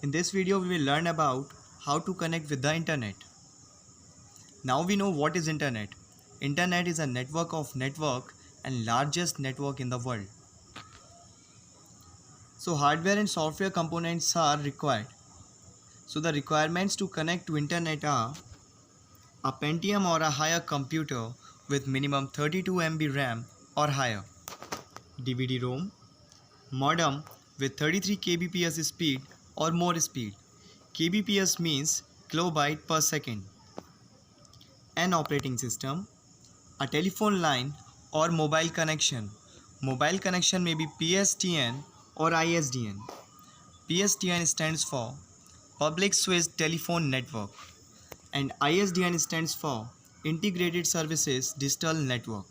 In this video, we will learn about how to connect with the internet. Now we know what is internet. Internet is a network of network and largest network in the world. So hardware and software components are required. So the requirements to connect to internet are a Pentium or a higher computer with minimum 32 MB RAM or higher, DVD-ROM, modem with 33 kbps speed or more speed. Kbps means kilobyte per second. An operating system, a telephone line or mobile connection. Mobile connection may be PSTN or ISDN. PSTN stands for Public Switched Telephone Network and ISDN stands for Integrated Services Digital Network.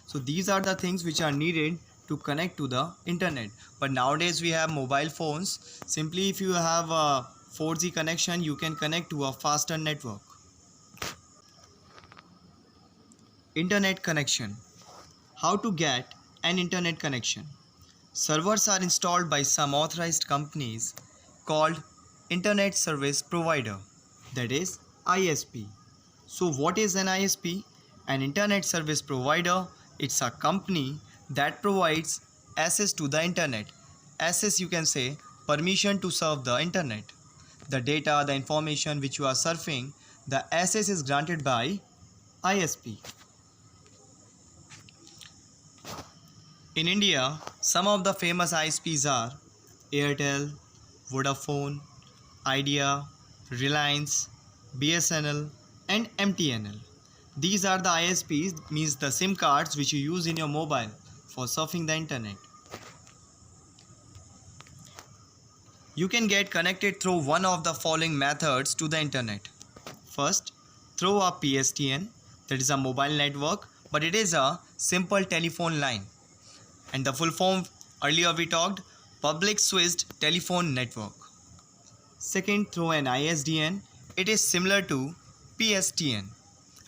So these are the things which are needed to connect to the internet. But nowadays we have mobile phones. Simply if you have a 4G connection, you can connect to a faster network. Internet connection. How to get an internet connection? Servers are installed by some authorized companies called Internet Service Provider, that is ISP. So what is an ISP? An Internet Service Provider, it's a company that provides access to the internet. Access, you can say, permission to surf the internet. The data, the information which you are surfing, the access is granted by ISP. In India, some of the famous ISPs are Airtel, Vodafone, Idea, Reliance, BSNL and MTNL. These are the ISPs, means the SIM cards which you use in your mobile for surfing the internet. You can get connected through one of the following methods to the internet. First, through a PSTN, that is a mobile network, but it is a simple telephone line. And the full form, earlier we talked, Public Switched Telephone Network. Second, through an ISDN, it is similar to PSTN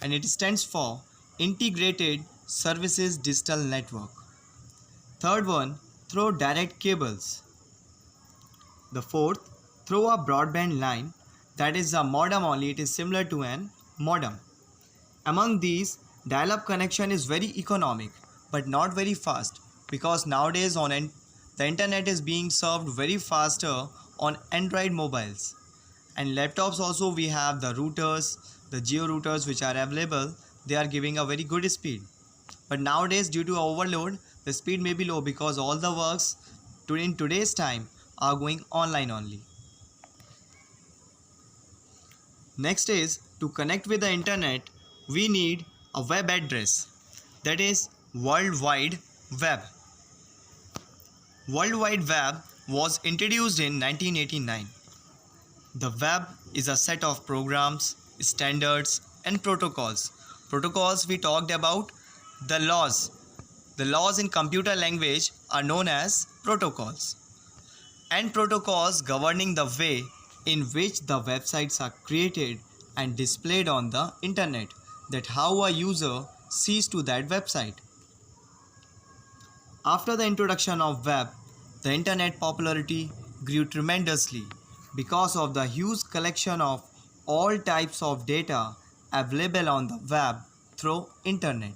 and it stands for Integrated Services Digital Network. Third one, through direct cables. The fourth, through a broadband line, that is a modem only, it is similar to an modem. Among these, dial-up connection is very economic but not very fast, because nowadays the internet is being served very faster on Android mobiles and laptops. Also we have the routers, the geo routers which are available. They are giving a very good speed, but nowadays due to overload the speed may be low because all the works in today's time are going online only. Next is, to connect with the internet we need a web address, that is World Wide Web. World Wide Web was introduced in 1989. The web is a set of programs, standards and protocols. Protocols we talked about, the laws. The laws in computer language are known as protocols. And protocols governing the way in which the websites are created and displayed on the internet, that how a user sees to that website. After the introduction of web, the internet popularity grew tremendously because of the huge collection of all types of data available on the web through internet.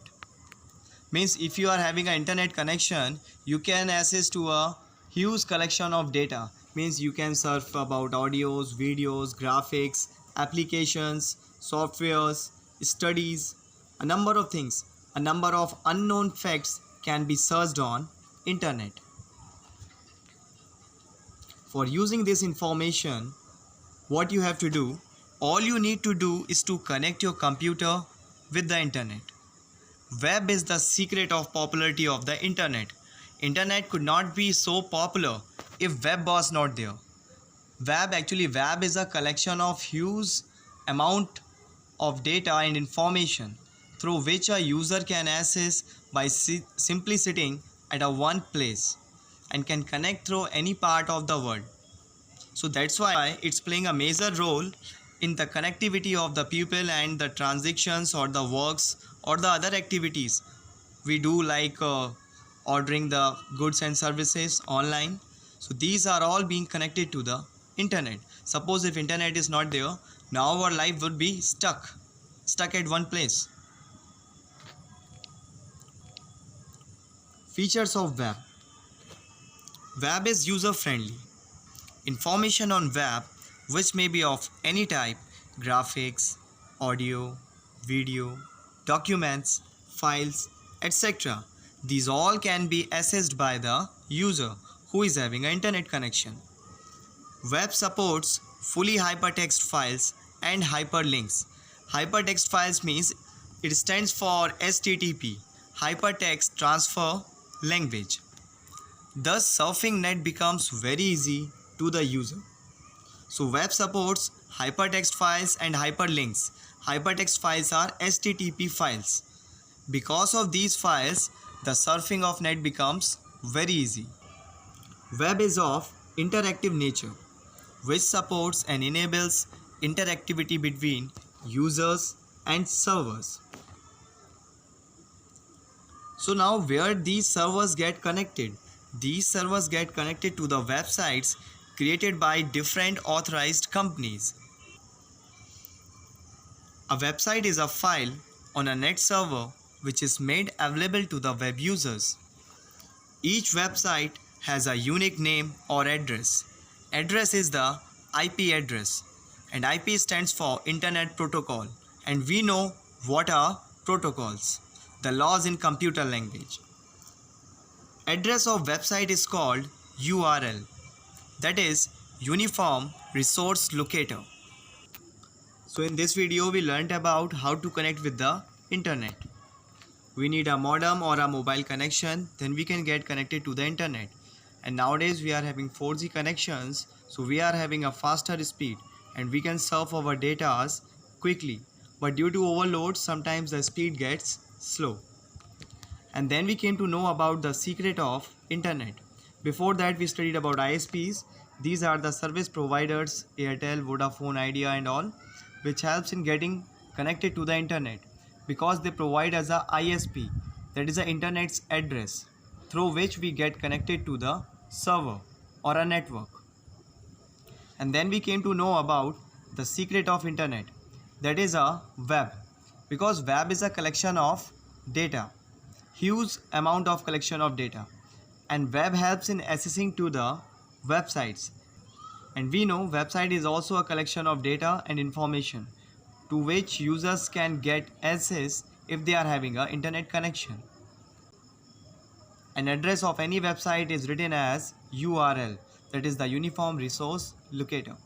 Means if you are having an internet connection, you can access to a huge collection of data. Means you can surf about audios, videos, graphics, applications, softwares, studies, a number of things. A number of unknown facts can be searched on internet. For using this information, what you have to do, all you need to do is to connect your computer with the internet. Web is the secret of popularity of the internet. Internet could not be so popular if web was not there. Web is a collection of huge amount of data and information through which a user can access by simply sitting at a one place and can connect through any part of the world. So that's why it's playing a major role in the connectivity of the people and the transactions or the works or the other activities we do, like ordering the goods and services online. So these are all being connected to the internet. Suppose if internet is not there, now our life would be stuck at one place. Features of web. Web is user friendly. Information on web, which may be of any type, graphics, audio, video, documents, files, etc. These all can be accessed by the user who is having an internet connection. Web supports fully hypertext files and hyperlinks. Hypertext files means it stands for HTTP, Hypertext Transfer Language. Thus, surfing net becomes very easy to the user. So, web supports hypertext files and hyperlinks. Hypertext files are HTTP files. Because of these files, the surfing of net becomes very easy. Web is of interactive nature, which supports and enables interactivity between users and servers. So now where these servers get connected? These servers get connected to the websites created by different authorized companies. A website is a file on a net server which is made available to the web users. Each website has a unique name or address. Address is the IP address, and IP stands for Internet Protocol, and we know what are protocols, the laws in computer language. Address of website is called URL, that is Uniform Resource Locator. So in this video we learnt about how to connect with the internet. We need a modem or a mobile connection, then we can get connected to the internet. And nowadays we are having 4G connections, so we are having a faster speed and we can surf our data quickly. But due to overload, sometimes the speed gets slow. And then we came to know about the secret of internet. Before that we studied about ISPs. These are the service providers, Airtel, Vodafone, Idea and all, which helps in getting connected to the internet because they provide us a ISP, that is the internet's address through which we get connected to the server or a network. And then we came to know about the secret of internet, that is a web, because web is a collection of data, huge amount of collection of data, and web helps in accessing to the websites. And we know website is also a collection of data and information to which users can get access if they are having an internet connection. An address of any website is written as URL, that is the Uniform Resource Locator.